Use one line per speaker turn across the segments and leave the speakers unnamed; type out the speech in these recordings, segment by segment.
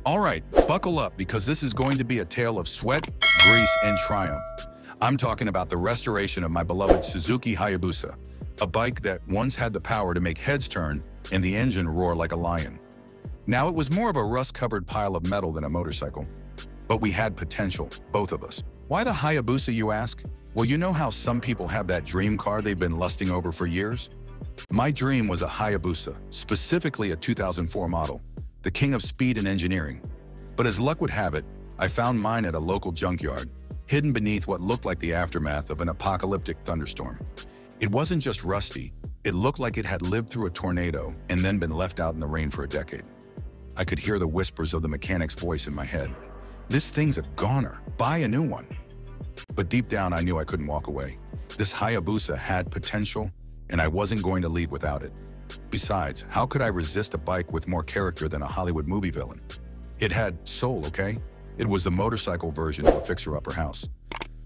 All right, buckle up because this is going to be a tale of sweat, grease, and triumph. I'm talking about the restoration of my beloved Suzuki Hayabusa, a bike that once had the power to make heads turn and the engine roar like a lion. Now it was more of a rust-covered pile of metal than a motorcycle, but we had potential, both of us. Why the Hayabusa, you ask? Well, you know how some people have that dream car they've been lusting over for years? My dream was a Hayabusa, specifically a 2004 model, the king of speed and engineering. But as luck would have it, I found mine at a local junkyard, hidden beneath what looked like the aftermath of an apocalyptic thunderstorm. It wasn't just rusty, it looked like it had lived through a tornado and then been left out in the rain for a decade. I could hear the whispers of the mechanic's voice in my head. This thing's a goner, buy a new one. But deep down I knew I couldn't walk away. This Hayabusa had potential, and I wasn't going to leave without it. Besides, how could I resist a bike with more character than a Hollywood movie villain? It had soul, okay? It was the motorcycle version of a fixer-upper house.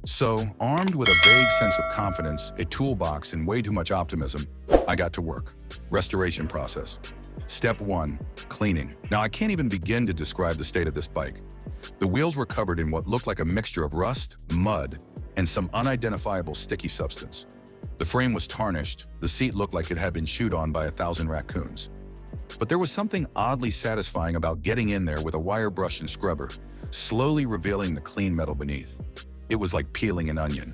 So, armed with a vague sense of confidence, a toolbox, and way too much optimism, I got to work. Restoration process. Step 1. Cleaning. Now, I can't even begin to describe the state of this bike. The wheels were covered in what looked like a mixture of rust, mud, and some unidentifiable sticky substance. The frame was tarnished, the seat looked like it had been chewed on by 1,000 raccoons. But there was something oddly satisfying about getting in there with a wire brush and scrubber, slowly revealing the clean metal beneath. It was like peeling an onion,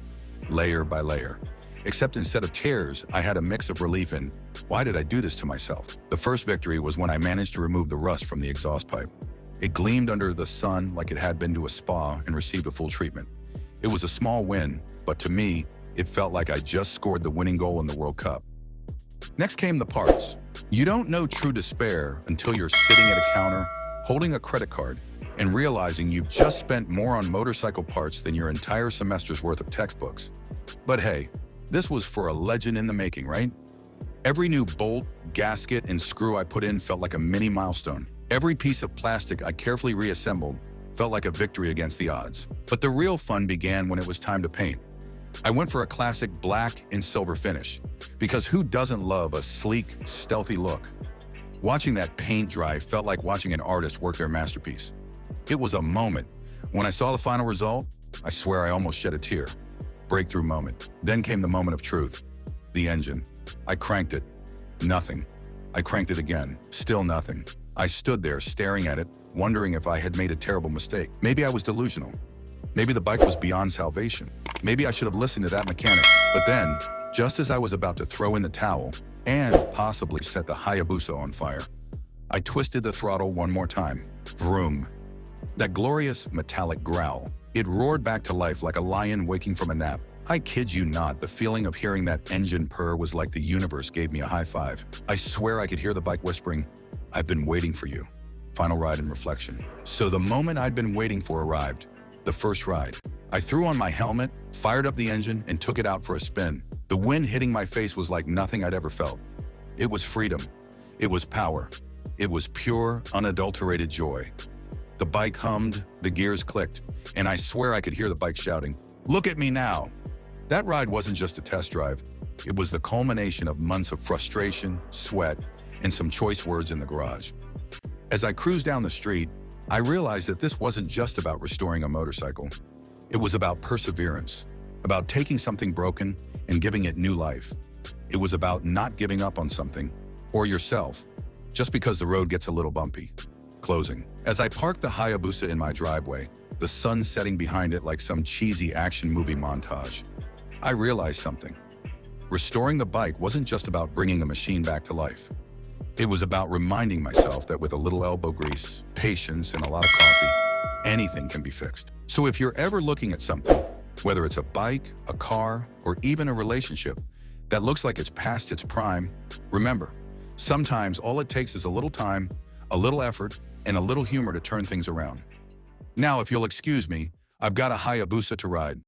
layer by layer. Except instead of tears, I had a mix of relief and, why did I do this to myself? The first victory was when I managed to remove the rust from the exhaust pipe. It gleamed under the sun like it had been to a spa and received a full treatment. It was a small win, but to me, it felt like I just scored the winning goal in the World Cup. Next came the parts. You don't know true despair until you're sitting at a counter, holding a credit card, and realizing you've just spent more on motorcycle parts than your entire semester's worth of textbooks. But hey, this was for a legend in the making, right? Every new bolt, gasket, and screw I put in felt like a mini milestone. Every piece of plastic I carefully reassembled felt like a victory against the odds. But the real fun began when it was time to paint. I went for a classic black and silver finish, because who doesn't love a sleek, stealthy look? Watching that paint dry felt like watching an artist work their masterpiece. It was a moment. When I saw the final result, I swear I almost shed a tear. Breakthrough moment. Then came the moment of truth. The engine. I cranked it. Nothing. I cranked it again. Still nothing. I stood there staring at it, wondering if I had made a terrible mistake. Maybe I was delusional. Maybe the bike was beyond salvation. Maybe I should have listened to that mechanic. But then, just as I was about to throw in the towel and possibly set the Hayabusa on fire, I twisted the throttle one more time. Vroom. That glorious metallic growl. It roared back to life like a lion waking from a nap. I kid you not, the feeling of hearing that engine purr was like the universe gave me a high five. I swear I could hear the bike whispering, "I've been waiting for you." Final ride and reflection. So the moment I'd been waiting for arrived. The first ride. I threw on my helmet, fired up the engine, and took it out for a spin. The wind hitting my face was like nothing I'd ever felt. It was freedom. It was power. It was pure, unadulterated joy. The bike hummed, the gears clicked, and I swear I could hear the bike shouting, "Look at me now!" That ride wasn't just a test drive. It was the culmination of months of frustration, sweat, and some choice words in the garage. As I cruised down the street, I realized that this wasn't just about restoring a motorcycle. It was about perseverance, about taking something broken and giving it new life. It was about not giving up on something, or yourself, just because the road gets a little bumpy. Closing. As I parked the Hayabusa in my driveway, the sun setting behind it like some cheesy action movie montage, I realized something. Restoring the bike wasn't just about bringing a machine back to life. It was about reminding myself that with a little elbow grease, patience, and a lot of coffee, anything can be fixed. So if you're ever looking at something, whether it's a bike, a car, or even a relationship, that looks like it's past its prime, remember, sometimes all it takes is a little time, a little effort, and a little humor to turn things around. Now, if you'll excuse me, I've got a Hayabusa to ride.